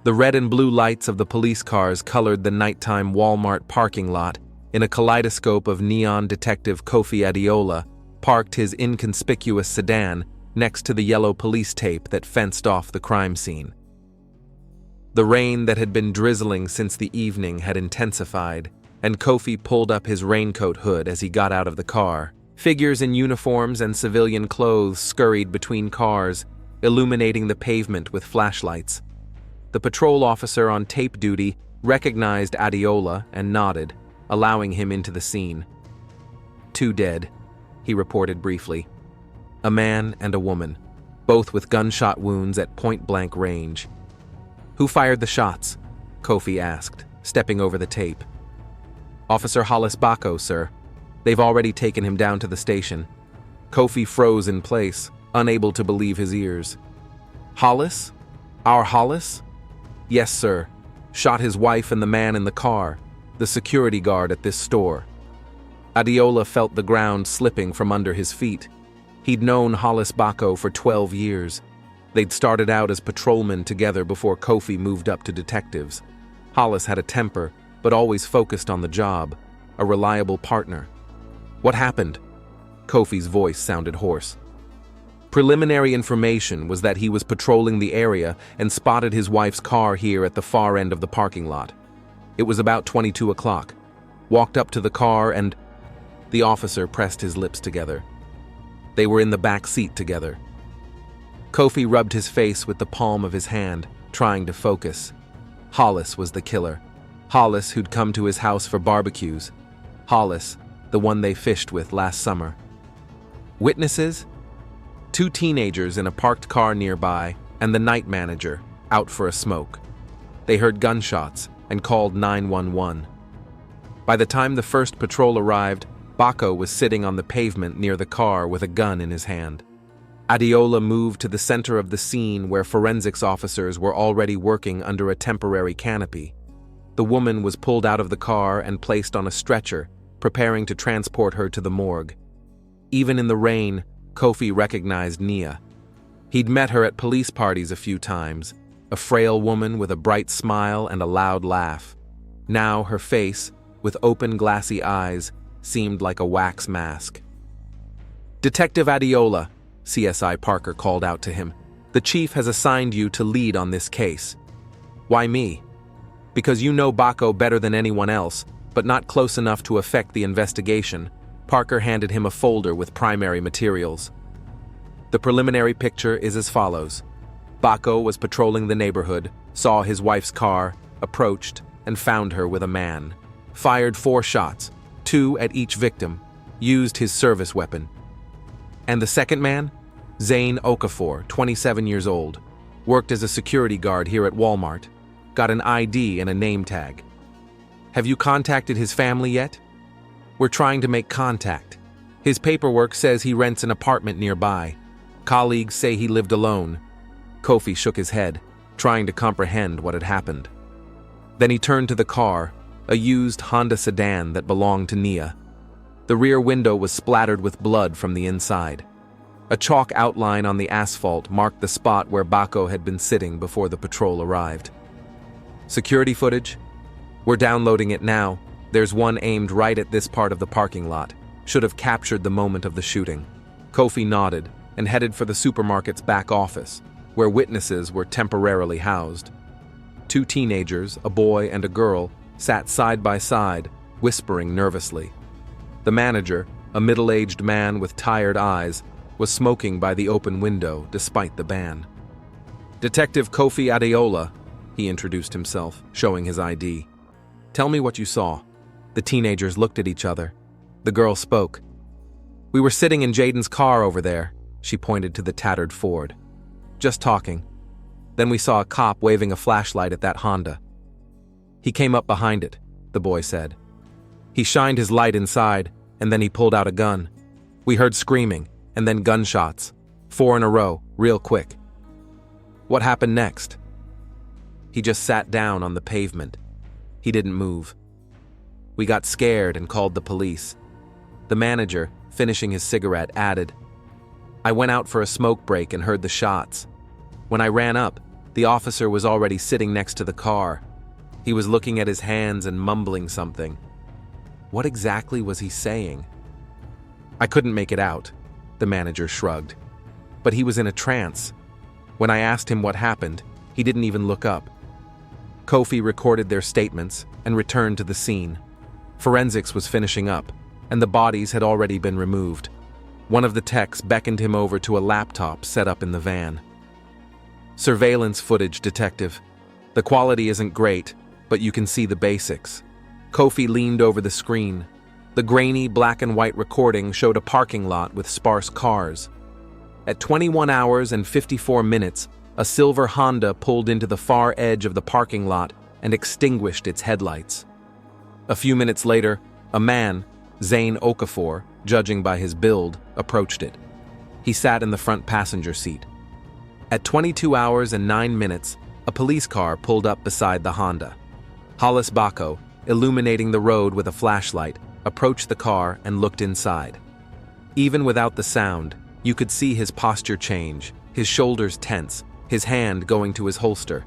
The red and blue lights of the police cars colored the nighttime Walmart parking lot. In a kaleidoscope of neon, Detective Kofi Adiola parked his inconspicuous sedan next to the yellow police tape that fenced off the crime scene. The rain that had been drizzling since the evening had intensified, and Kofi pulled up his raincoat hood as he got out of the car. Figures in uniforms and civilian clothes scurried between cars, illuminating the pavement with flashlights. The patrol officer on tape duty recognized Adiola and nodded, allowing him into the scene. 2 dead, he reported briefly. A man and a woman, both with gunshot wounds at point-blank range. Who fired the shots? Kofi asked, stepping over the tape. Officer Hollis Bako, sir. They've already taken him down to the station. Kofi froze in place, unable to believe his ears. Hollis? Our Hollis? Yes, sir. Shot his wife and the man in the car, the security guard at this store. Adiola felt the ground slipping from under his feet. He'd known Hollis Bako for 12 years. They'd started out as patrolmen together before Kofi moved up to detectives. Hollis had a temper, but always focused on the job, a reliable partner. What happened? Kofi's voice sounded hoarse. Preliminary information was that he was patrolling the area and spotted his wife's car here at the far end of the parking lot. It was about 22 o'clock. Walked up to the car and... The officer pressed his lips together. They were in the back seat together. Kofi rubbed his face with the palm of his hand, trying to focus. Hollis was the killer. Hollis, who'd come to his house for barbecues. Hollis, the one they fished with last summer. Witnesses? 2 teenagers in a parked car nearby, and the night manager, out for a smoke. They heard gunshots and called 911. By the time the first patrol arrived, Bako was sitting on the pavement near the car with a gun in his hand. Adiola moved to the center of the scene where forensics officers were already working under a temporary canopy. The woman was pulled out of the car and placed on a stretcher, preparing to transport her to the morgue. Even in the rain, Kofi recognized Nia. He'd met her at police parties a few times, a frail woman with a bright smile and a loud laugh. Now her face, with open glassy eyes, seemed like a wax mask. Detective Adiola, CSI Parker called out to him. The chief has assigned you to lead on this case. Why me? Because you know Bako better than anyone else, but not close enough to affect the investigation. Parker handed him a folder with primary materials. The preliminary picture is as follows. Bako was patrolling the neighborhood, saw his wife's car, approached, and found her with a man. Fired 4 shots, 2 at each victim, used his service weapon. And the second man? Zane Okafor, 27 years old. Worked as a security guard here at Walmart. Got an ID and a name tag. Have you contacted his family yet? We're trying to make contact. His paperwork says he rents an apartment nearby. Colleagues say he lived alone. Kofi shook his head, trying to comprehend what had happened. Then he turned to the car, a used Honda sedan that belonged to Nia. The rear window was splattered with blood from the inside. A chalk outline on the asphalt marked the spot where Bako had been sitting before the patrol arrived. Security footage? We're downloading it now. There's one aimed right at this part of the parking lot. Should have captured the moment of the shooting. Kofi nodded and headed for the supermarket's back office, where witnesses were temporarily housed. 2 teenagers, a boy and a girl, sat side by side, whispering nervously. The manager, a middle-aged man with tired eyes, was smoking by the open window despite the ban. Detective Kofi Adiola, he introduced himself, showing his ID. Tell me what you saw. The teenagers looked at each other. The girl spoke. We were sitting in Jaden's car over there, she pointed to the tattered Ford. Just talking. Then we saw a cop waving a flashlight at that Honda. He came up behind it, the boy said. He shined his light inside, and then he pulled out a gun. We heard screaming, and then gunshots. 4 in a row, real quick. What happened next? He just sat down on the pavement. He didn't move. We got scared and called the police. The manager, finishing his cigarette, added, I went out for a smoke break and heard the shots. When I ran up, The officer was already sitting next to the car. He was looking at his hands and mumbling something. What exactly was he saying? I couldn't make it out, the manager shrugged. But he was in a trance. When I asked him what happened, he didn't even look up. Kofi recorded their statements and returned to the scene. Forensics was finishing up, and the bodies had already been removed. One of the techs beckoned him over to a laptop set up in the van. Surveillance footage, detective. The quality isn't great, but you can see the basics. Kofi leaned over the screen. The grainy black and white recording showed a parking lot with sparse cars. At 21 hours and 54 minutes, a silver Honda pulled into the far edge of the parking lot and extinguished its headlights. A few minutes later, a man, Zane Okafor, judging by his build, approached it. He sat in the front passenger seat. At 22 hours and 9 minutes, a police car pulled up beside the Honda. Hollis Bako, illuminating the road with a flashlight, approached the car and looked inside. Even without the sound, you could see his posture change, his shoulders tense, his hand going to his holster.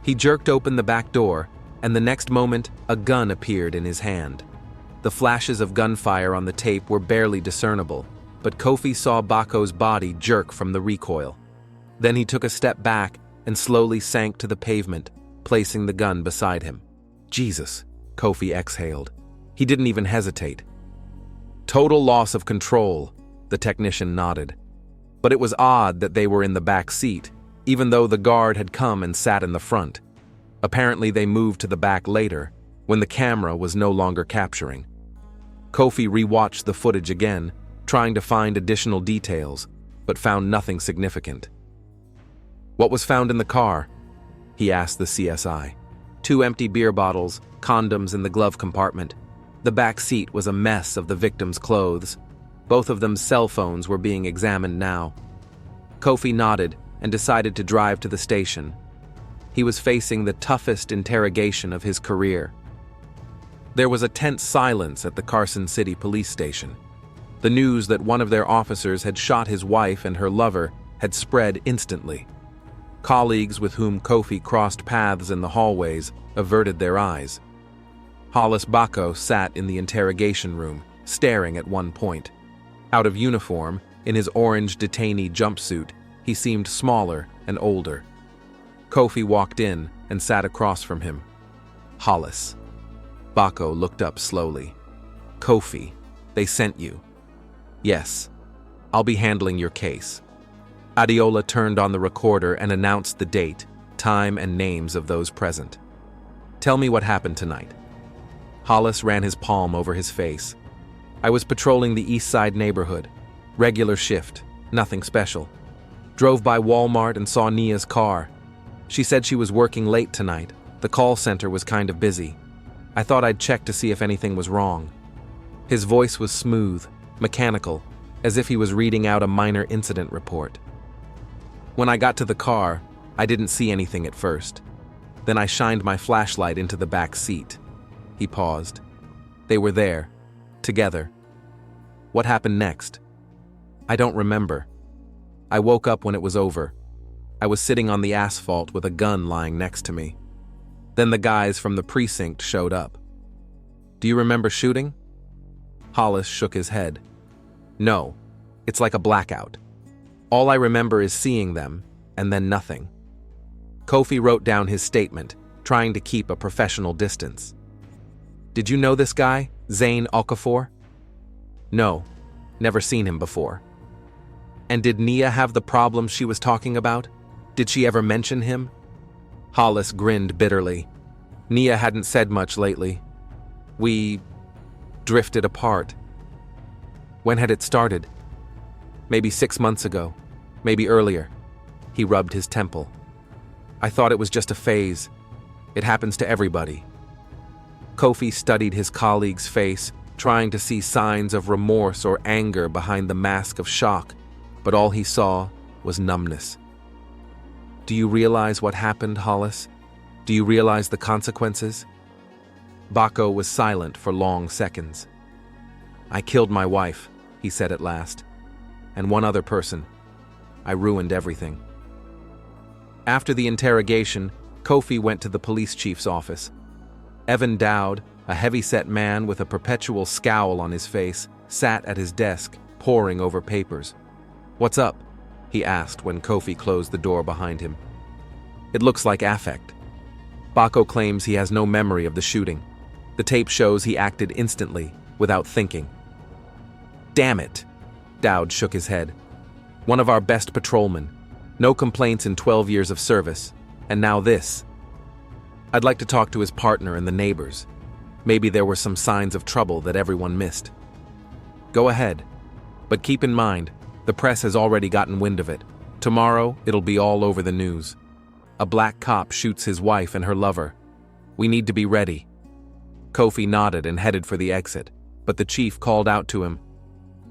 He jerked open the back door, and the next moment, a gun appeared in his hand. The flashes of gunfire on the tape were barely discernible, but Kofi saw Bako's body jerk from the recoil. Then he took a step back and slowly sank to the pavement, placing the gun beside him. Jesus, Kofi exhaled. He didn't even hesitate. Total loss of control, the technician nodded. But it was odd that they were in the back seat, even though the guard had come and sat in the front. Apparently they moved to the back later, when the camera was no longer capturing. Kofi rewatched the footage again, trying to find additional details, but found nothing significant. What was found in the car? He asked the CSI. 2 empty beer bottles, condoms in the glove compartment. The back seat was a mess of the victim's clothes. Both of them's cell phones were being examined now. Kofi nodded and decided to drive to the station. He was facing the toughest interrogation of his career. There was a tense silence at the Carson City police station. The news that one of their officers had shot his wife and her lover had spread instantly. Colleagues with whom Kofi crossed paths in the hallways averted their eyes. Hollis Bako sat in the interrogation room, staring at one point. Out of uniform, in his orange detainee jumpsuit, he seemed smaller and older. Kofi walked in and sat across from him. Hollis. Bako looked up slowly. Kofi, they sent you. Yes, I'll be handling your case. Adeola turned on the recorder and announced the date, time, and names of those present. Tell me what happened tonight. Hollis ran his palm over his face. I was patrolling the East Side neighborhood. Regular shift, nothing special. Drove by Walmart and saw Nia's car. She said she was working late tonight. The call center was kind of busy. I thought I'd check to see if anything was wrong. His voice was smooth, mechanical, as if he was reading out a minor incident report. When I got to the car, I didn't see anything at first. Then I shined my flashlight into the back seat. He paused. They were there, together. What happened next? I don't remember. I woke up when it was over. I was sitting on the asphalt with a gun lying next to me. Then the guys from the precinct showed up. Do you remember shooting? Hollis shook his head. No, it's like a blackout. All I remember is seeing them, and then nothing. Kofi wrote down his statement, trying to keep a professional distance. Did you know this guy, Zane Okafor? No, never seen him before. And did Nia have the problem she was talking about? Did she ever mention him? Hollis grinned bitterly. Nia hadn't said much lately. We drifted apart. When had it started? Maybe 6 months ago. Maybe earlier. He rubbed his temple. I thought it was just a phase. It happens to everybody. Kofi studied his colleague's face, trying to see signs of remorse or anger behind the mask of shock, but all he saw was numbness. Do you realize what happened, Hollis? Do you realize the consequences? Bako was silent for long seconds. I killed my wife, he said at last. And one other person. I ruined everything. After the interrogation, Kofi went to the police chief's office. Evan Dowd, a heavy-set man with a perpetual scowl on his face, sat at his desk, poring over papers. "What's up?" he asked when Kofi closed the door behind him. "It looks like affect. Baco claims he has no memory of the shooting. The tape shows he acted instantly, without thinking." "Damn it!" Dowd shook his head. "One of our best patrolmen. No complaints in 12 years of service. And now this. I'd like to talk to his partner and the neighbors. Maybe there were some signs of trouble that everyone missed." "Go ahead. But keep in mind, the press has already gotten wind of it. Tomorrow, it'll be all over the news. A black cop shoots his wife and her lover. We need to be ready." Kofi nodded and headed for the exit, but the chief called out to him.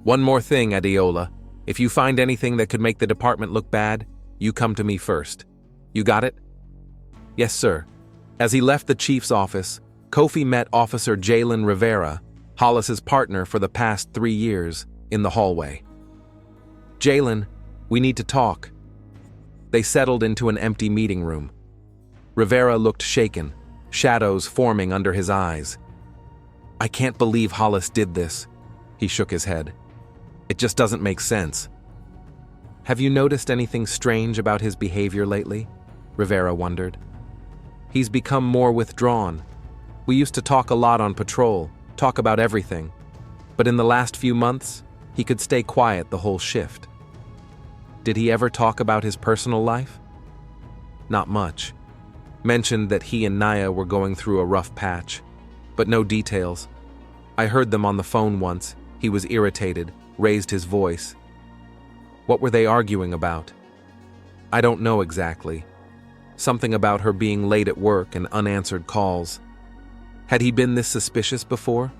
"One more thing, Adeola. If you find anything that could make the department look bad, you come to me first. You got it?" "Yes, sir." As he left the chief's office, Kofi met Officer Jalen Rivera, Hollis's partner for the past 3 years, in the hallway. "Jalen, we need to talk." They settled into an empty meeting room. Rivera looked shaken, shadows forming under his eyes. "I can't believe Hollis did this." He shook his head. "It just doesn't make sense." "Have you noticed anything strange about his behavior lately?" Rivera wondered. "He's become more withdrawn. We used to talk a lot on patrol, talk about everything. But in the last few months, he could stay quiet the whole shift." "Did he ever talk about his personal life?" "Not much. Mentioned that he and Naya were going through a rough patch, but no details. I heard them on the phone once. He was irritated, raised his voice." "What were they arguing about?" "I don't know exactly. Something about her being late at work and unanswered calls." "Had he been this suspicious before?"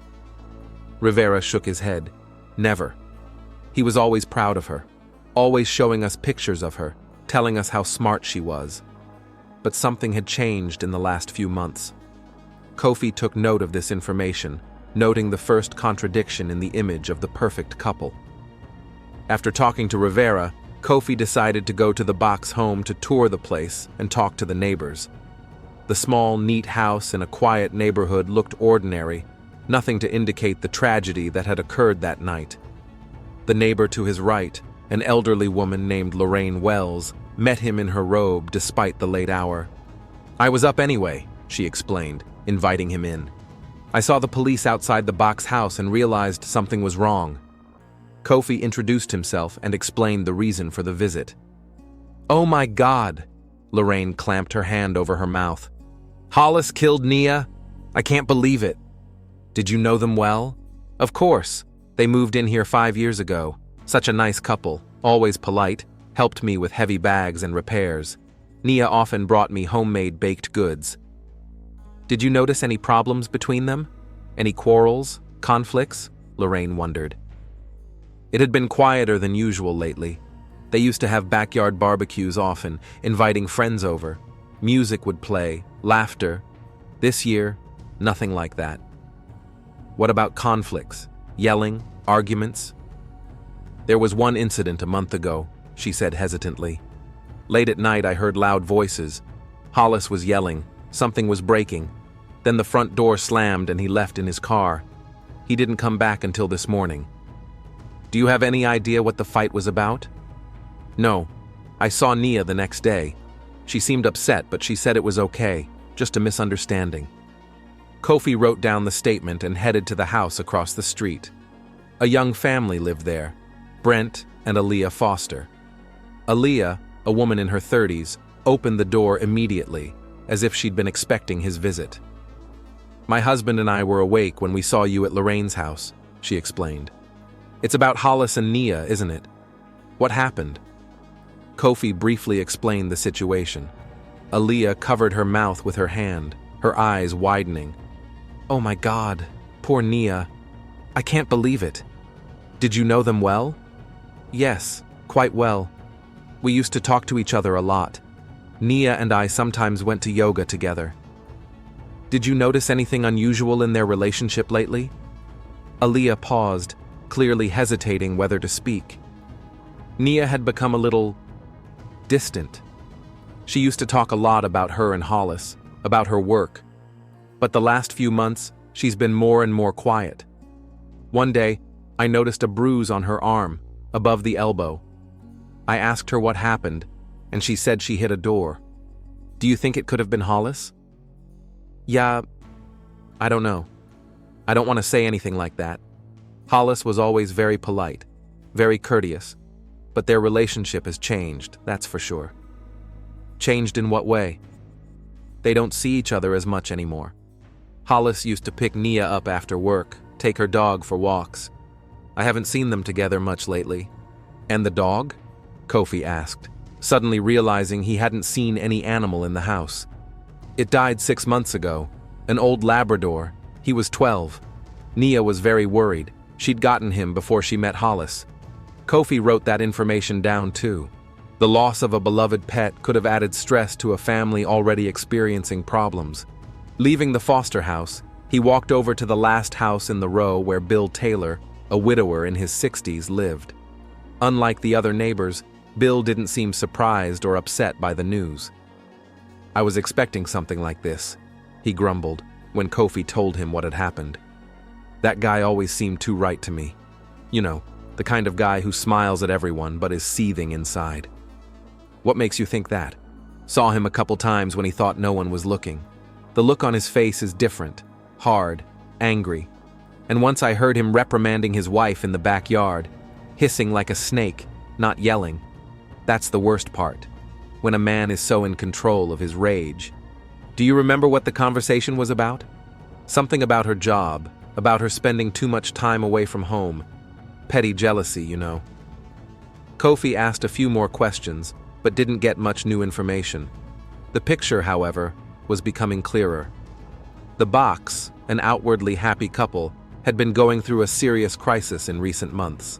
Rivera shook his head. "Never. He was always proud of her, always showing us pictures of her, telling us how smart she was. But something had changed in the last few months." Kofi took note of this information, noting the first contradiction in the image of the perfect couple. After talking to Rivera, Kofi decided to go to the Bach's home to tour the place and talk to the neighbors. The small, neat house in a quiet neighborhood looked ordinary, nothing to indicate the tragedy that had occurred that night. The neighbor to his right, an elderly woman named Lorraine Wells, met him in her robe despite the late hour. "I was up anyway," she explained, inviting him in. "I saw the police outside the Bach's house and realized something was wrong." Kofi introduced himself and explained the reason for the visit. "Oh my God!" Lorraine clamped her hand over her mouth. "Hollis killed Nia? I can't believe it. Did you know them well?" "Of course. They moved in here 5 years ago. Such a nice couple, always polite, helped me with heavy bags and repairs. Nia often brought me homemade baked goods." "Did you notice any problems between them? Any quarrels, conflicts?" Lorraine wondered. "It had been quieter than usual lately. They used to have backyard barbecues often, inviting friends over. Music would play, laughter. This year, nothing like that." "What about conflicts? Yelling, arguments?" "There was one incident a month ago," she said hesitantly. "Late at night I heard loud voices. Hollis was yelling. Something was breaking. Then the front door slammed and he left in his car. He didn't come back until this morning." "Do you have any idea what the fight was about?" "No. I saw Nia the next day. She seemed upset, but she said it was okay, just a misunderstanding." Kofi wrote down the statement and headed to the house across the street. A young family lived there, Brent and Aaliyah Foster. Aaliyah, a woman in her 30s, opened the door immediately, as if she'd been expecting his visit. "My husband and I were awake when we saw you at Lorraine's house," she explained. "It's about Hollis and Nia, isn't it? What happened?" Kofi briefly explained the situation. Aaliyah covered her mouth with her hand, her eyes widening. "Oh my God, poor Nia. I can't believe it. Did you know them well?" "Yes, quite well. We used to talk to each other a lot. Nia and I sometimes went to yoga together." "Did you notice anything unusual in their relationship lately?" Aaliyah paused, clearly hesitating whether to speak. Nia had become a little distant. She used to talk a lot about her and Hollis, about her work. But the last few months, she's been more and more quiet. One day, I noticed a bruise on her arm, above the elbow. I asked her what happened, and she said she hit a door. Do you think it could have been Hollis? Yeah, I don't know. I don't want to say anything like that. Hollis was always very polite, very courteous, but their relationship has changed, that's for sure. Changed in what way? They don't see each other as much anymore. Hollis used to pick Nia up after work, take her dog for walks. I haven't seen them together much lately. And the dog? Kofi asked, suddenly realizing he hadn't seen any animal in the house. It died 6 months ago, an old Labrador. He was 12. Nia was very worried. She'd gotten him before she met Hollis. Kofi wrote that information down too. The loss of a beloved pet could have added stress to a family already experiencing problems. Leaving the foster house, he walked over to the last house in the row where Bill Taylor, a widower in his 60s, lived. Unlike the other neighbors, Bill didn't seem surprised or upset by the news. I was expecting something like this, he grumbled when Kofi told him what had happened. That guy always seemed too right to me. You know, the kind of guy who smiles at everyone but is seething inside. What makes you think that? Saw him a couple times when he thought no one was looking. The look on his face is different, hard, angry. And once I heard him reprimanding his wife in the backyard, hissing like a snake, not yelling. That's the worst part, when a man is so in control of his rage. Do you remember what the conversation was about? Something about her job, about her spending too much time away from home. Petty jealousy, you know. Kofi asked a few more questions, but didn't get much new information. The picture, however, was becoming clearer. The Bachs, an outwardly happy couple, had been going through a serious crisis in recent months.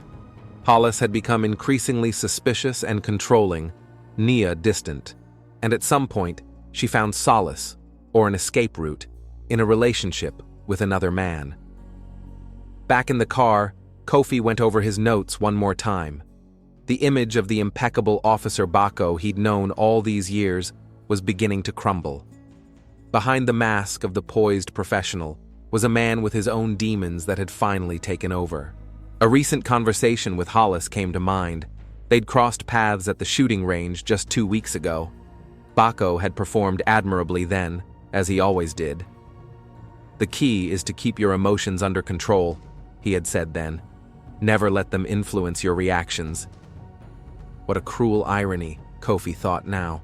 Hollis had become increasingly suspicious and controlling, Nia distant, and at some point, she found solace, or an escape route, in a relationship with another man. Back in the car, Kofi went over his notes one more time. The image of the impeccable Officer Bako he'd known all these years was beginning to crumble. Behind the mask of the poised professional was a man with his own demons that had finally taken over. A recent conversation with Hollis came to mind. They'd crossed paths at the shooting range just 2 weeks ago. Bako had performed admirably then, as he always did. The key is to keep your emotions under control, he had said then. Never let them influence your reactions. What a cruel irony, Kofi thought now.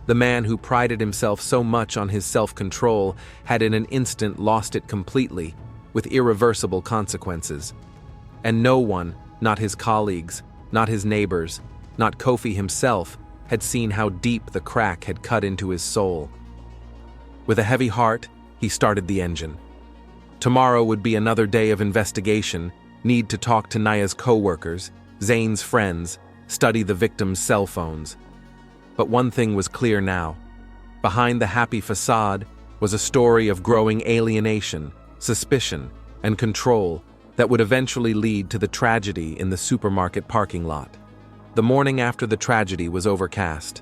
The man who prided himself so much on his self-control had in an instant lost it completely, with irreversible consequences. And no one, not his colleagues, not his neighbors, not Kofi himself, had seen how deep the crack had cut into his soul. With a heavy heart, he started the engine. Tomorrow would be another day of investigation, need to talk to Naya's co-workers, Zane's friends, study the victim's cell phones. But one thing was clear now. Behind the happy facade was a story of growing alienation, suspicion, and control that would eventually lead to the tragedy in the supermarket parking lot. The morning after the tragedy was overcast.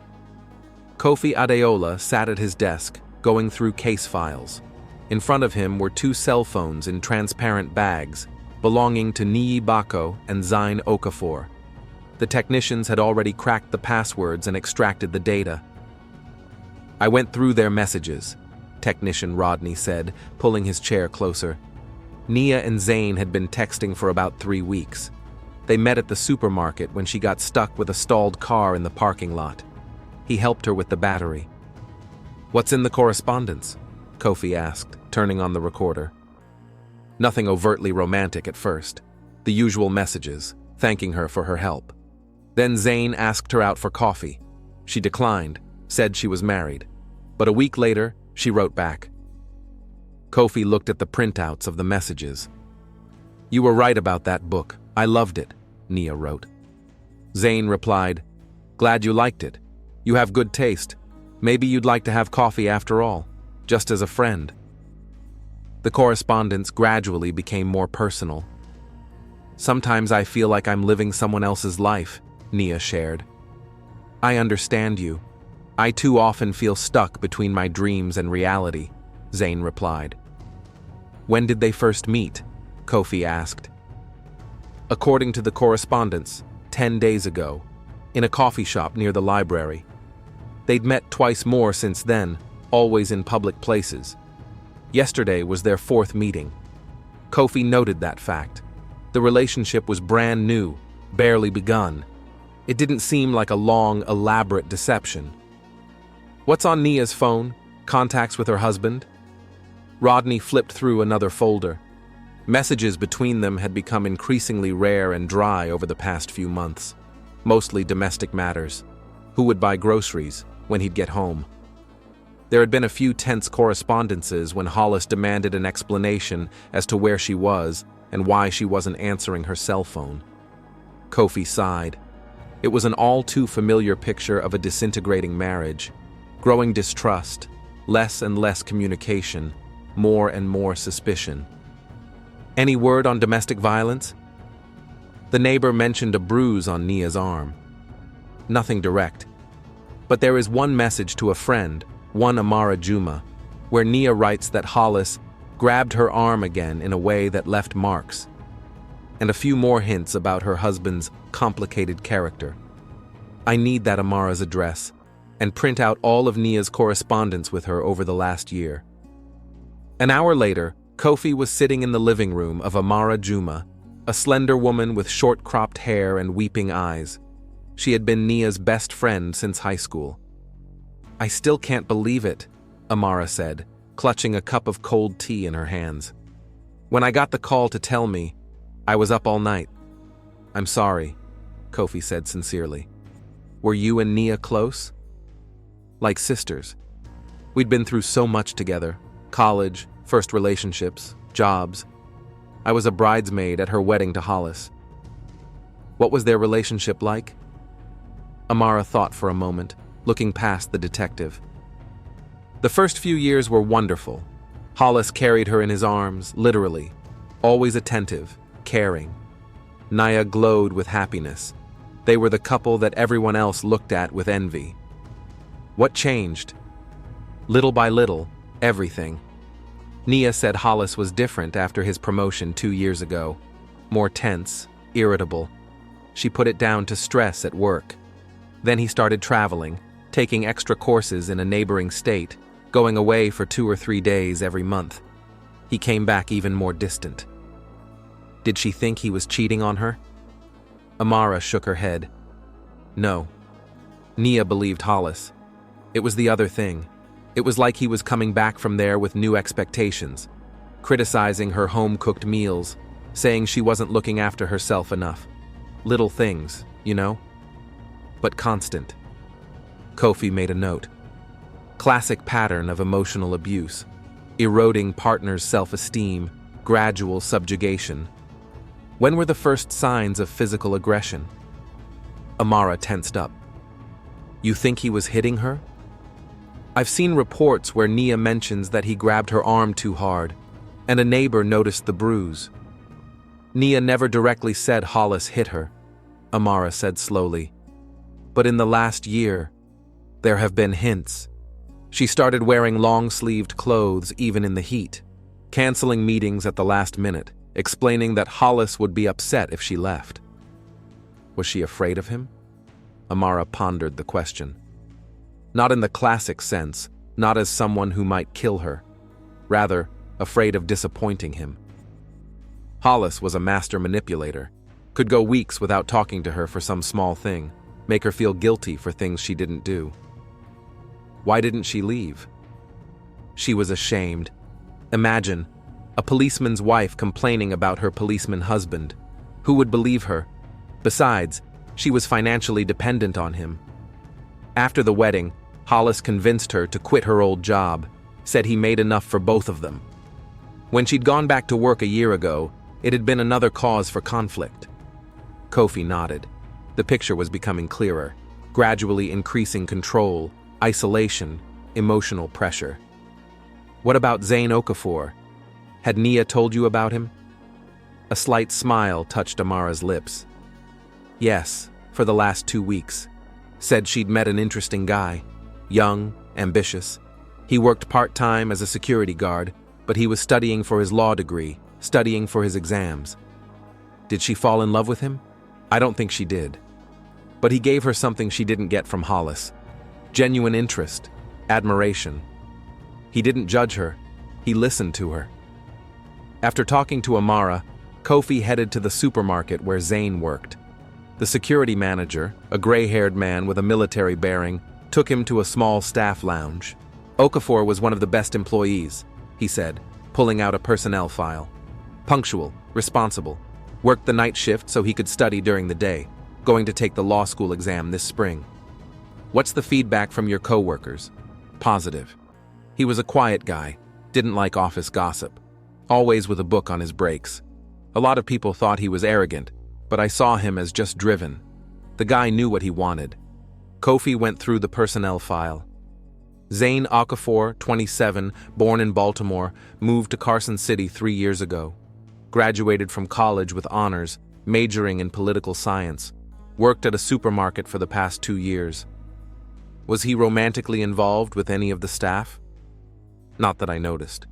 Kofi Adeola sat at his desk, going through case files. In front of him were 2 cell phones in transparent bags, belonging to Nii Bako and Zain Okafor. The technicians had already cracked the passwords and extracted the data. I went through their messages, Technician Rodney said, pulling his chair closer. Nia and Zane had been texting for about 3 weeks. They met at the supermarket when she got stuck with a stalled car in the parking lot. He helped her with the battery. "What's in the correspondence?" Kofi asked, turning on the recorder. Nothing overtly romantic at first. The usual messages, thanking her for her help. Then Zane asked her out for coffee. She declined, said she was married. But a week later, she wrote back. Kofi looked at the printouts of the messages. "You were right about that book. I loved it," Nia wrote. Zane replied, "Glad you liked it. You have good taste. Maybe you'd like to have coffee after all, just as a friend." The correspondence gradually became more personal. "Sometimes I feel like I'm living someone else's life," Nia shared. "I understand you. I too often feel stuck between my dreams and reality, Zane replied. When did they first meet? Kofi asked. According to the correspondence, 10 days ago, in a coffee shop near the library. They'd met twice more since then, always in public places. Yesterday was their 4th meeting. Kofi noted that fact. The relationship was brand new, barely begun. It didn't seem like a long, elaborate deception. What's on Nia's phone? Contacts with her husband? Rodney flipped through another folder. Messages between them had become increasingly rare and dry over the past few months. Mostly domestic matters. Who would buy groceries when he'd get home? There had been a few tense correspondences when Hollis demanded an explanation as to where she was and why she wasn't answering her cell phone. Kofi sighed. It was an all-too-familiar picture of a disintegrating marriage. Growing distrust, less and less communication, more and more suspicion. Any word on domestic violence? The neighbor mentioned a bruise on Nia's arm. Nothing direct. But there is one message to a friend, one Amara Juma, where Nia writes that Hollis grabbed her arm again in a way that left marks, and a few more hints about her husband's complicated character. I need that Amara's address, and print out all of Nia's correspondence with her over the last year. An hour later, Kofi was sitting in the living room of Amara Juma, a slender woman with short-cropped hair and weeping eyes. She had been Nia's best friend since high school. I still can't believe it, Amara said, clutching a cup of cold tea in her hands. When I got the call to tell me, I was up all night. I'm sorry, Kofi said sincerely. Were you and Nia close? Like sisters. We'd been through so much together. College, first relationships, jobs. I was a bridesmaid at her wedding to Hollis. What was their relationship like? Amara thought for a moment, looking past the detective. The first few years were wonderful. Hollis carried her in his arms, literally, always attentive, caring. Nia glowed with happiness. They were the couple that everyone else looked at with envy. What changed? Little by little, everything. Nia said Hollis was different after his promotion 2 years ago. More tense, irritable. She put it down to stress at work. Then he started traveling, taking extra courses in a neighboring state, going away for 2 or 3 days every month. He came back even more distant. Did she think he was cheating on her? Amara shook her head. No. Nia believed Hollis. It was the other thing. It was like he was coming back from there with new expectations, criticizing her home-cooked meals, saying she wasn't looking after herself enough. Little things, you know? But constant. Kofi made a note. Classic pattern of emotional abuse. Eroding partner's self-esteem, gradual subjugation. When were the first signs of physical aggression? Amara tensed up. You think he was hitting her? I've seen reports where Nia mentions that he grabbed her arm too hard, and a neighbor noticed the bruise. Nia never directly said Hollis hit her, Amara said slowly. But in the last year, there have been hints. She started wearing long-sleeved clothes even in the heat, canceling meetings at the last minute, explaining that Hollis would be upset if she left. Was she afraid of him? Amara pondered the question. Not in the classic sense, not as someone who might kill her. Rather, afraid of disappointing him. Hollis was a master manipulator, could go weeks without talking to her for some small thing, make her feel guilty for things she didn't do. Why didn't she leave? She was ashamed. Imagine, a policeman's wife complaining about her policeman husband. Who would believe her? Besides, she was financially dependent on him. After the wedding, Hollis convinced her to quit her old job, said he made enough for both of them. When she'd gone back to work a year ago, it had been another cause for conflict. Kofi nodded. The picture was becoming clearer, gradually increasing control, isolation, emotional pressure. What about Zane Okafor? Had Nia told you about him? A slight smile touched Amara's lips. Yes, for the last 2 weeks. Said she'd met an interesting guy. young, ambitious. He worked part-time as a security guard, but he was studying for his law degree, studying for his exams. Did she fall in love with him? I don't think she did. But he gave her something she didn't get from Hollis: genuine interest, admiration. He didn't judge her, he listened to her. After talking to Amara, Kofi headed to the supermarket where Zane worked. The security manager, a gray-haired man with a military bearing, took him to a small staff lounge. Okafor was one of the best employees, he said, pulling out a personnel file. Punctual, responsible, worked the night shift so he could study during the day, going to take the law school exam this spring. What's the feedback from your coworkers? Positive. He was a quiet guy, didn't like office gossip, always with a book on his breaks. A lot of people thought he was arrogant, but I saw him as just driven. The guy knew what he wanted. Kofi went through the personnel file. Zane Okafor, 27, born in Baltimore, moved to Carson City 3 years ago. Graduated from college with honors, majoring in political science. Worked at a supermarket for the past 2 years. Was he romantically involved with any of the staff? Not that I noticed.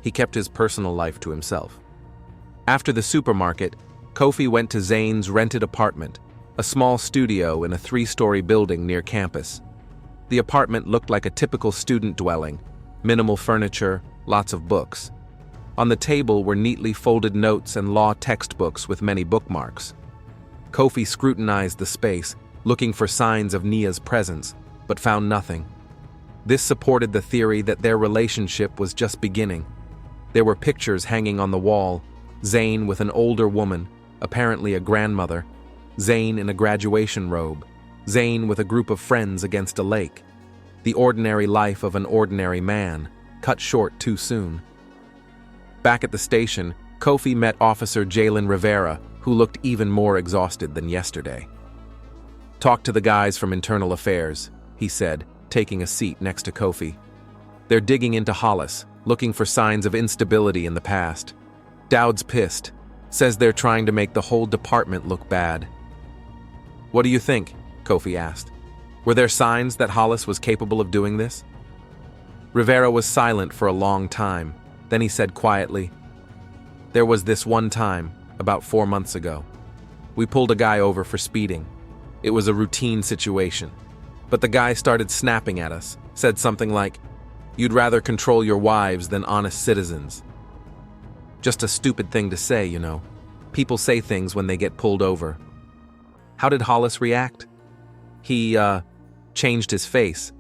He kept his personal life to himself. After the supermarket, Kofi went to Zane's rented apartment, a small studio in a 3-story building near campus. The apartment looked like a typical student dwelling, minimal furniture, lots of books. On the table were neatly folded notes and law textbooks with many bookmarks. Kofi scrutinized the space, looking for signs of Nia's presence, but found nothing. This supported the theory that their relationship was just beginning. There were pictures hanging on the wall, Zane with an older woman, apparently a grandmother, Zane in a graduation robe, Zane with a group of friends against a lake. The ordinary life of an ordinary man, cut short too soon. Back at the station, Kofi met Officer Jalen Rivera, who looked even more exhausted than yesterday. "Talk to the guys from Internal Affairs," he said, taking a seat next to Kofi. "They're digging into Hollis, looking for signs of instability in the past. Dowd's pissed, says they're trying to make the whole department look bad." "What do you think?" Kofi asked. "Were there signs that Hollis was capable of doing this?" Rivera was silent for a long time. Then he said quietly, "There was this one time, about 4 months ago. We pulled a guy over for speeding. It was a routine situation. But the guy started snapping at us, said something like, 'You'd rather control your wives than honest citizens.' Just a stupid thing to say, you know. People say things when they get pulled over." "How did Hollis react?" He changed his face.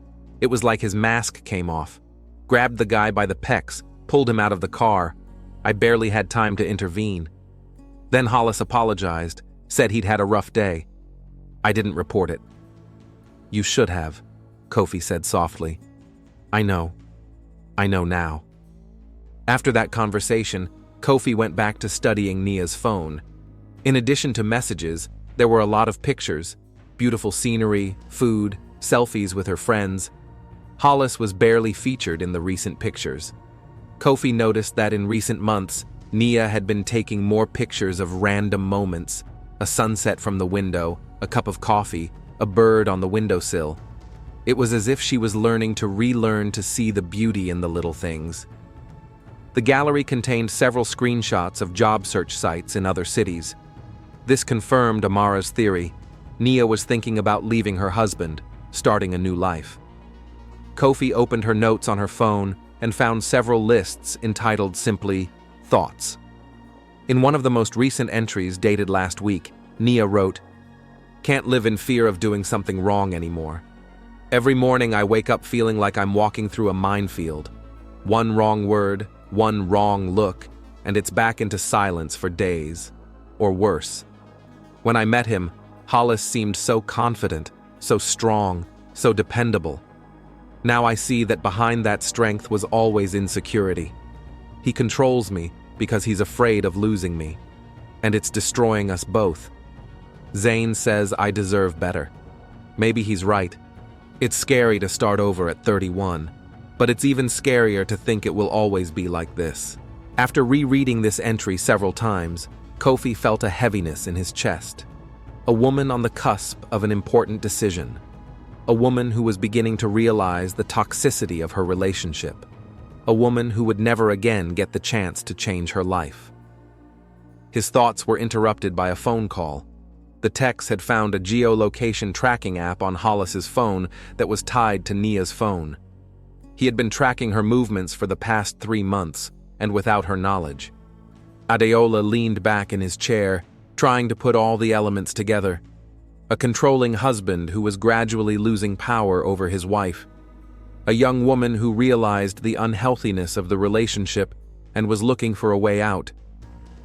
It was like his mask came off. Grabbed the guy by the pecs, pulled him out of the car. I barely had time to intervene. Then Hollis apologized, said he'd had a rough day. I didn't report it." "You should have," Kofi said softly. I know now." After that conversation, Kofi went back to studying Nia's phone. In addition to messages, there were a lot of pictures, beautiful scenery, food, selfies with her friends. Hollis was barely featured in the recent pictures. Kofi noticed that in recent months, Nia had been taking more pictures of random moments: a sunset from the window, a cup of coffee, a bird on the windowsill. It was as if she was learning to relearn to see the beauty in the little things. The gallery contained several screenshots of job search sites in other cities. This confirmed Amara's theory. Nia was thinking about leaving her husband, starting a new life. Kofi opened her notes on her phone and found several lists entitled simply, "Thoughts." In one of the most recent entries dated last week, Nia wrote, "Can't live in fear of doing something wrong anymore. Every morning I wake up feeling like I'm walking through a minefield. One wrong word, one wrong look, and it's back into silence for days. Or worse. When I met him, Hollis seemed so confident, so strong, so dependable. Now I see that behind that strength was always insecurity. He controls me because he's afraid of losing me. And it's destroying us both. Zane says I deserve better. Maybe he's right. It's scary to start over at 31, but it's even scarier to think it will always be like this." After rereading this entry several times, Kofi felt a heaviness in his chest. A woman on the cusp of an important decision. A woman who was beginning to realize the toxicity of her relationship. A woman who would never again get the chance to change her life. His thoughts were interrupted by a phone call. The Tex had found a geolocation tracking app on Hollis's phone that was tied to Nia's phone. He had been tracking her movements for the past 3 months, and without her knowledge. Adeola leaned back in his chair, trying to put all the elements together. A controlling husband who was gradually losing power over his wife. A young woman who realized the unhealthiness of the relationship and was looking for a way out.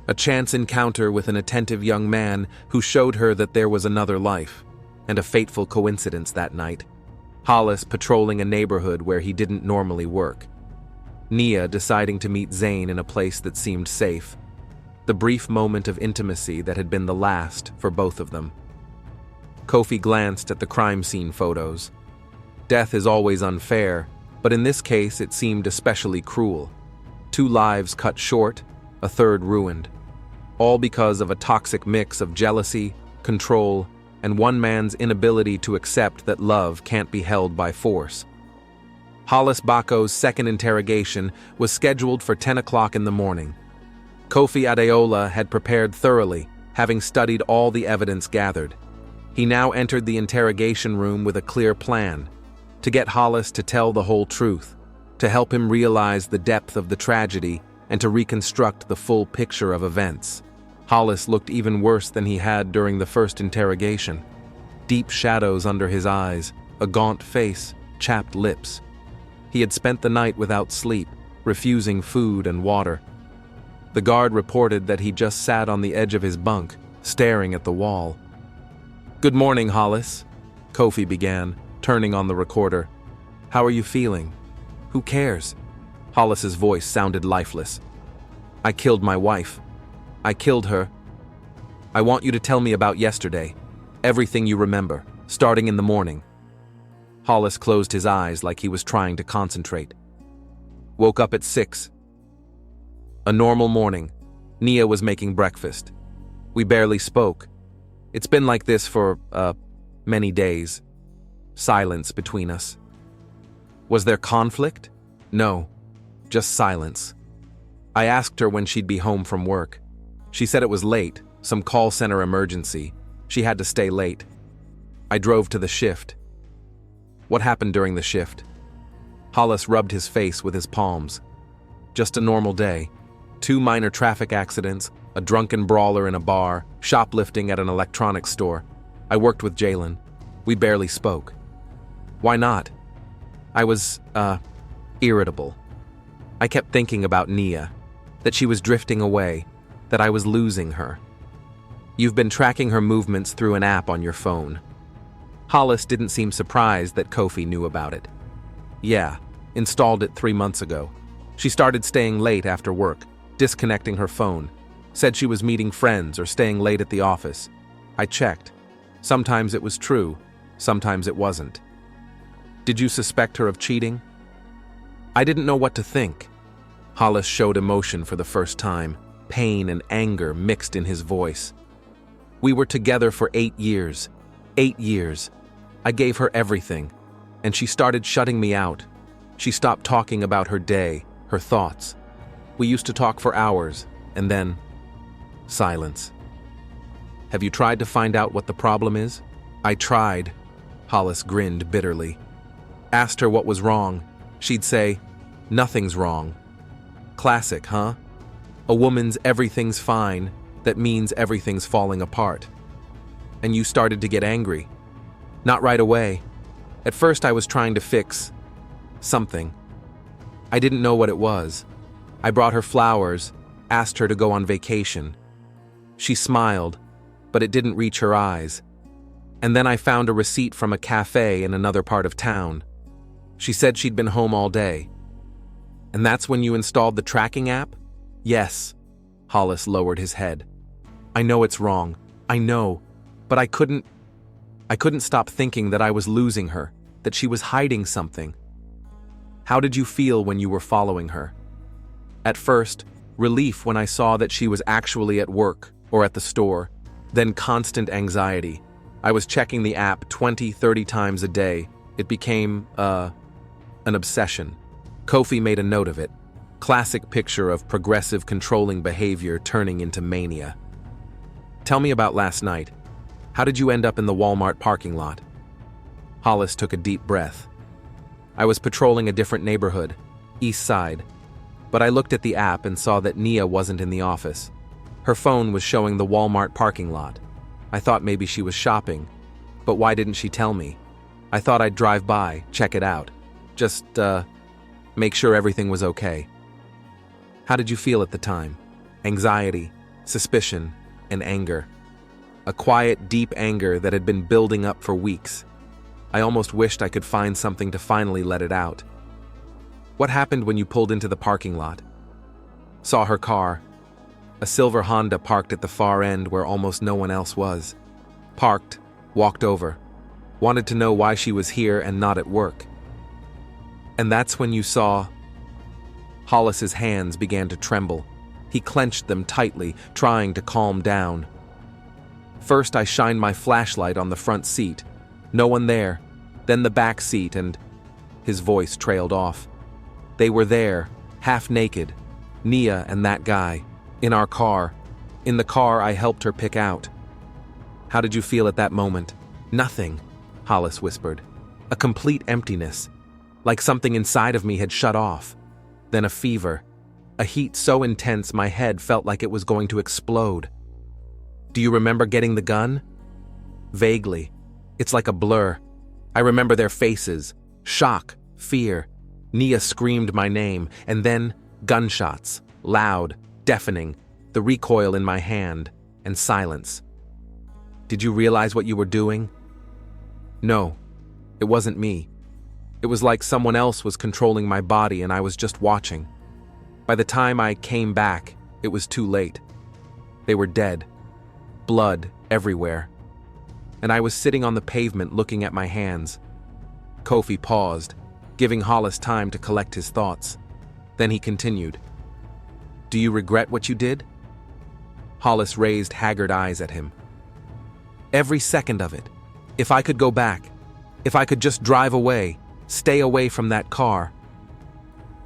A chance encounter with an attentive young man who showed her that there was another life, and a fateful coincidence that night. Hollis patrolling a neighborhood where he didn't normally work. Nia deciding to meet Zane in a place that seemed safe. The brief moment of intimacy that had been the last for both of them. Kofi glanced at the crime scene photos. Death is always unfair, but in this case it seemed especially cruel. 2 lives cut short, a 3rd ruined. All because of a toxic mix of jealousy, control, and one man's inability to accept that love can't be held by force. Hollis Bako's second interrogation was scheduled for 10 o'clock in the morning. Kofi Adeola had prepared thoroughly, having studied all the evidence gathered. He now entered the interrogation room with a clear plan, to get Hollis to tell the whole truth, to help him realize the depth of the tragedy, and to reconstruct the full picture of events. Hollis looked even worse than he had during the first interrogation. Deep shadows under his eyes, a gaunt face, chapped lips. He had spent the night without sleep, refusing food and water. The guard reported that he just sat on the edge of his bunk, staring at the wall. "Good morning, Hollis," Kofi began, turning on the recorder. "How are you feeling?" "Who cares?" Hollis's voice sounded lifeless. "I killed my wife. I killed her. I want you to tell me about yesterday. Everything you remember, starting in the morning." Hollis closed his eyes like he was trying to concentrate. Woke up at 6. A normal morning. Nia was making breakfast. We barely spoke. It's been like this for, many days. Silence between us. Was there conflict? No, just silence. I asked her when she'd be home from work. She said it was late, some call center emergency. She had to stay late. I drove to the shift. What happened during the shift? Hollis rubbed his face with his palms. Just a normal day. 2 minor traffic accidents, a drunken brawler in a bar, shoplifting at an electronics store. I worked with Jalen. We barely spoke. Why not? I was, irritable. I kept thinking about Nia, that she was drifting away, that I was losing her. You've been tracking her movements through an app on your phone. Hollis didn't seem surprised that Kofi knew about it. Yeah, installed it 3 months ago. She started staying late after work, disconnecting her phone. Said she was meeting friends or staying late at the office. I checked. Sometimes it was true, sometimes it wasn't. Did you suspect her of cheating? I didn't know what to think. Hollis showed emotion for the first time, pain and anger mixed in his voice. We were together for 8 years. 8 years. I gave her everything, and she started shutting me out. She stopped talking about her day, her thoughts. We used to talk for hours, and then silence. Have you tried to find out what the problem is? I tried. Hollis grinned bitterly. Asked her what was wrong. She'd say, nothing's wrong. Classic, huh? A woman's everything's fine, that means everything's falling apart. And you started to get angry. Not right away. At first I was trying to fix something. I didn't know what it was. I brought her flowers, asked her to go on vacation. She smiled, but it didn't reach her eyes. And then I found a receipt from a cafe in another part of town. She said she'd been home all day. And that's when you installed the tracking app? Yes. Hollis lowered his head. I know it's wrong. I know. But I couldn't stop thinking that I was losing her, that she was hiding something. How did you feel when you were following her? At first, relief when I saw that she was actually at work or at the store, then constant anxiety. I was checking the app 20, 30 times a day, It became, an obsession. Kofi made a note of it. Classic picture of progressive controlling behavior turning into mania. Tell me about last night. How did you end up in the Walmart parking lot? Hollis took a deep breath. I was patrolling a different neighborhood, East Side, but I looked at the app and saw that Nia wasn't in the office. Her phone was showing the Walmart parking lot. I thought maybe she was shopping, but why didn't she tell me? I thought I'd drive by, check it out. Just, make sure everything was okay. How did you feel at the time? Anxiety, suspicion, and anger. A quiet, deep anger that had been building up for weeks. I almost wished I could find something to finally let it out. What happened when you pulled into the parking lot? Saw her car. A silver Honda parked at the far end where almost no one else was. Parked, walked over. Wanted to know why she was here and not at work. And that's when you saw... Hollis's hands began to tremble. He clenched them tightly, trying to calm down. First, I shined my flashlight on the front seat. No one there. Then the back seat and... His voice trailed off. They were there, half naked. Nia and that guy. In our car. In the car I helped her pick out. How did you feel at that moment? Nothing, Hollis whispered. A complete emptiness. Like something inside of me had shut off. Then a fever. A heat so intense my head felt like it was going to explode. Do you remember getting the gun? Vaguely. It's like a blur. I remember their faces. Shock, fear. Nia screamed my name, and then gunshots. Loud, deafening, the recoil in my hand, and silence. Did you realize what you were doing? No, it wasn't me. It was like someone else was controlling my body and I was just watching. By the time I came back, it was too late. They were dead. Blood everywhere. And I was sitting on the pavement looking at my hands. Kofi paused, giving Hollis time to collect his thoughts. Then he continued. Do you regret what you did? Hollis raised haggard eyes at him. Every second of it. If I could go back. If I could just drive away. Stay away from that car.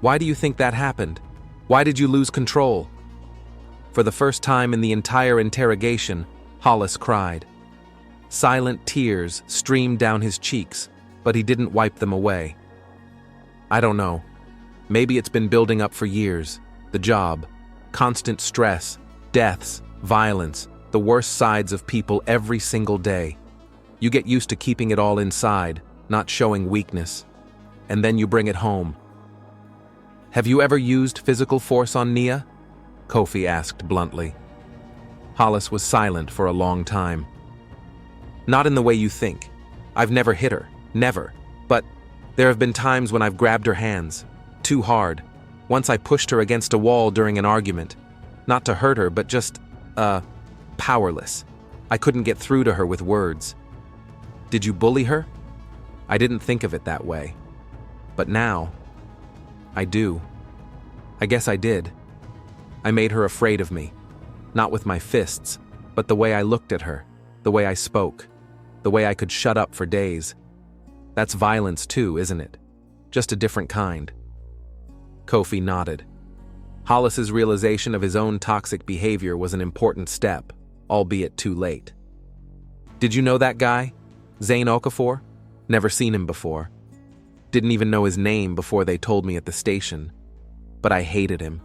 Why do you think that happened? Why did you lose control? For the first time in the entire interrogation, Hollis cried. Silent tears streamed down his cheeks, but he didn't wipe them away. I don't know. Maybe it's been building up for years. The job, constant stress, deaths, violence, the worst sides of people every single day. You get used to keeping it all inside, not showing weakness. And then you bring it home. Have you ever used physical force on Nia? Kofi asked bluntly. Hollis was silent for a long time. Not in the way you think. I've never hit her, never. But there have been times when I've grabbed her hands, too hard. Once I pushed her against a wall during an argument. Not to hurt her, but just, powerless. I couldn't get through to her with words. Did you bully her? I didn't think of it that way. But now, I do. I guess I did. I made her afraid of me. Not with my fists, but the way I looked at her, the way I spoke, the way I could shut up for days. That's violence too, isn't it? Just a different kind. Kofi nodded. Hollis's realization of his own toxic behavior was an important step, albeit too late. Did you know that guy? Zane Okafor? Never seen him before. Didn't even know his name before they told me at the station. But I hated him.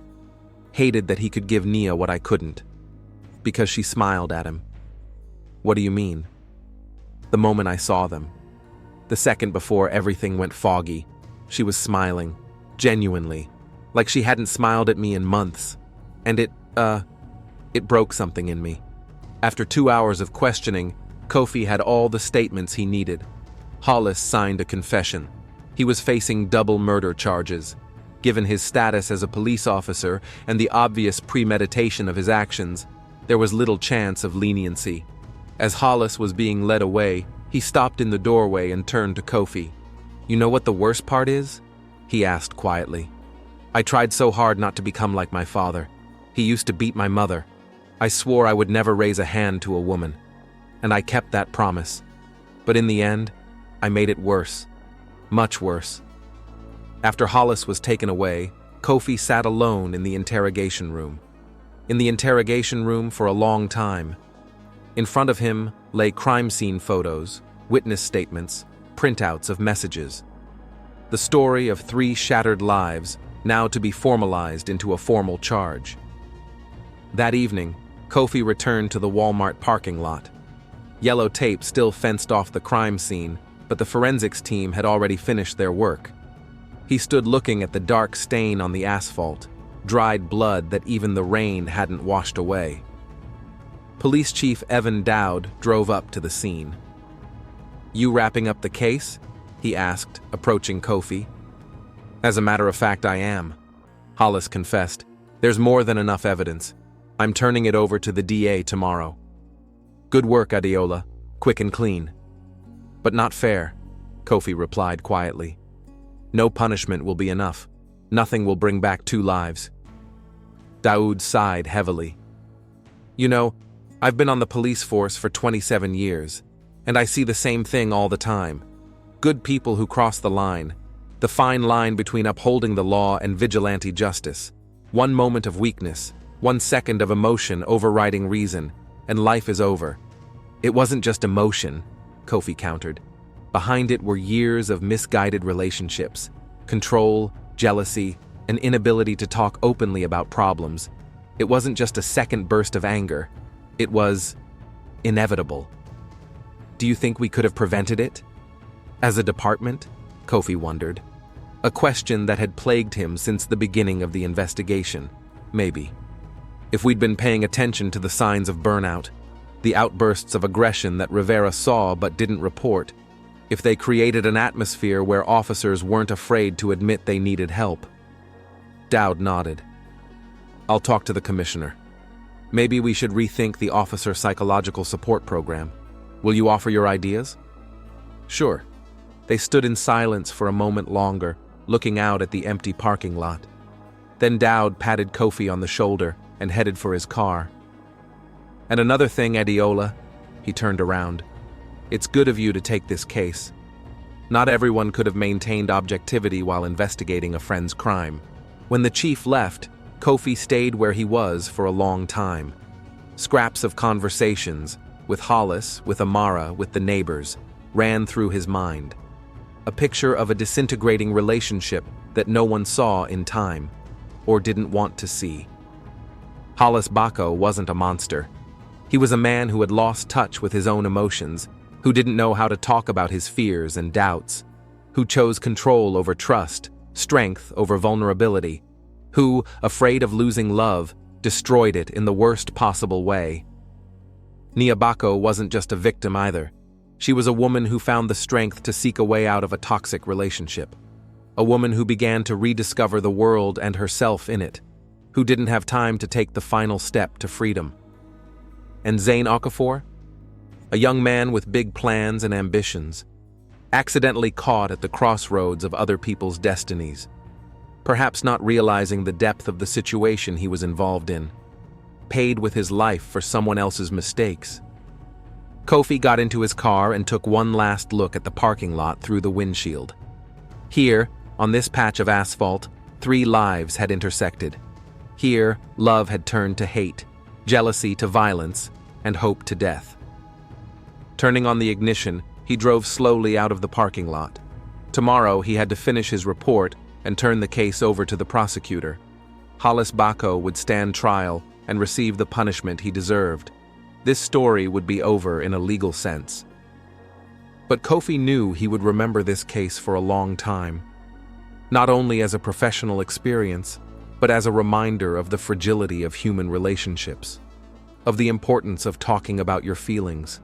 Hated that he could give Nia what I couldn't. Because she smiled at him. What do you mean? The moment I saw them. The second before everything went foggy, she was smiling, genuinely, like she hadn't smiled at me in months. And it broke something in me. After 2 hours of questioning, Kofi had all the statements he needed. Hollis signed a confession. He was facing double murder charges. Given his status as a police officer and the obvious premeditation of his actions, there was little chance of leniency. As Hollis was being led away, he stopped in the doorway and turned to Kofi. You know what the worst part is? He asked quietly. I tried so hard not to become like my father. He used to beat my mother. I swore I would never raise a hand to a woman. And I kept that promise. But in the end, I made it worse. Much worse. After Hollis was taken away, Kofi sat alone in the interrogation room. In the interrogation room for a long time. In front of him lay crime scene photos, witness statements, printouts of messages. The story of 3 shattered lives, now to be formalized into a formal charge. That evening, Kofi returned to the Walmart parking lot. Yellow tape still fenced off the crime scene, but the forensics team had already finished their work. He stood looking at the dark stain on the asphalt, dried blood that even the rain hadn't washed away. Police Chief Evan Dowd drove up to the scene. "You wrapping up the case?" he asked, approaching Kofi. "As a matter of fact, I am," Hollis confessed. "There's more than enough evidence. I'm turning it over to the DA tomorrow." "Good work, Adeola. Quick and clean." "But not fair," Kofi replied quietly. "No punishment will be enough. Nothing will bring back 2 lives." Daoud sighed heavily. "You know, I've been on the police force for 27 years, and I see the same thing all the time. Good people who cross the line, the fine line between upholding the law and vigilante justice. One moment of weakness, 1 second of emotion overriding reason, and life is over." "It wasn't just emotion," Kofi countered. "Behind it were years of misguided relationships, control, jealousy, an inability to talk openly about problems. It wasn't just a second burst of anger. It was inevitable." "Do you think we could have prevented it? As a department?" Kofi wondered. A question that had plagued him since the beginning of the investigation. Maybe. If we'd been paying attention to the signs of burnout, the outbursts of aggression that Rivera saw but didn't report, if they created an atmosphere where officers weren't afraid to admit they needed help. Dowd nodded. "I'll talk to the commissioner. Maybe we should rethink the officer psychological support program. Will you offer your ideas?" "Sure." They stood in silence for a moment longer, looking out at the empty parking lot. Then Dowd patted Kofi on the shoulder and headed for his car. "And another thing, Adeola," he turned around. "It's good of you to take this case. Not everyone could have maintained objectivity while investigating a friend's crime." When the chief left, Kofi stayed where he was for a long time. Scraps of conversations, with Hollis, with Amara, with the neighbors, ran through his mind. A picture of a disintegrating relationship that no one saw in time, or didn't want to see. Hollis Bacco wasn't a monster. He was a man who had lost touch with his own emotions, who didn't know how to talk about his fears and doubts, who chose control over trust, strength over vulnerability, who, afraid of losing love, destroyed it in the worst possible way. Nia Bacco wasn't just a victim either. She was a woman who found the strength to seek a way out of a toxic relationship. A woman who began to rediscover the world and herself in it, who didn't have time to take the final step to freedom. And Zane Okafor? A young man with big plans and ambitions, accidentally caught at the crossroads of other people's destinies, perhaps not realizing the depth of the situation he was involved in, paid with his life for someone else's mistakes. Kofi got into his car and took one last look at the parking lot through the windshield. Here, on this patch of asphalt, 3 lives had intersected. Here, love had turned to hate, jealousy to violence, and hope to death. Turning on the ignition, he drove slowly out of the parking lot. Tomorrow, he had to finish his report and turn the case over to the prosecutor. Hollis Bacco would stand trial and receive the punishment he deserved. This story would be over in a legal sense. But Kofi knew he would remember this case for a long time, not only as a professional experience, but as a reminder of the fragility of human relationships, of the importance of talking about your feelings,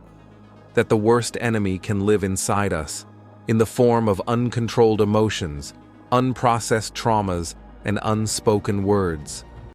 that the worst enemy can live inside us, in the form of uncontrolled emotions, unprocessed traumas, and unspoken words.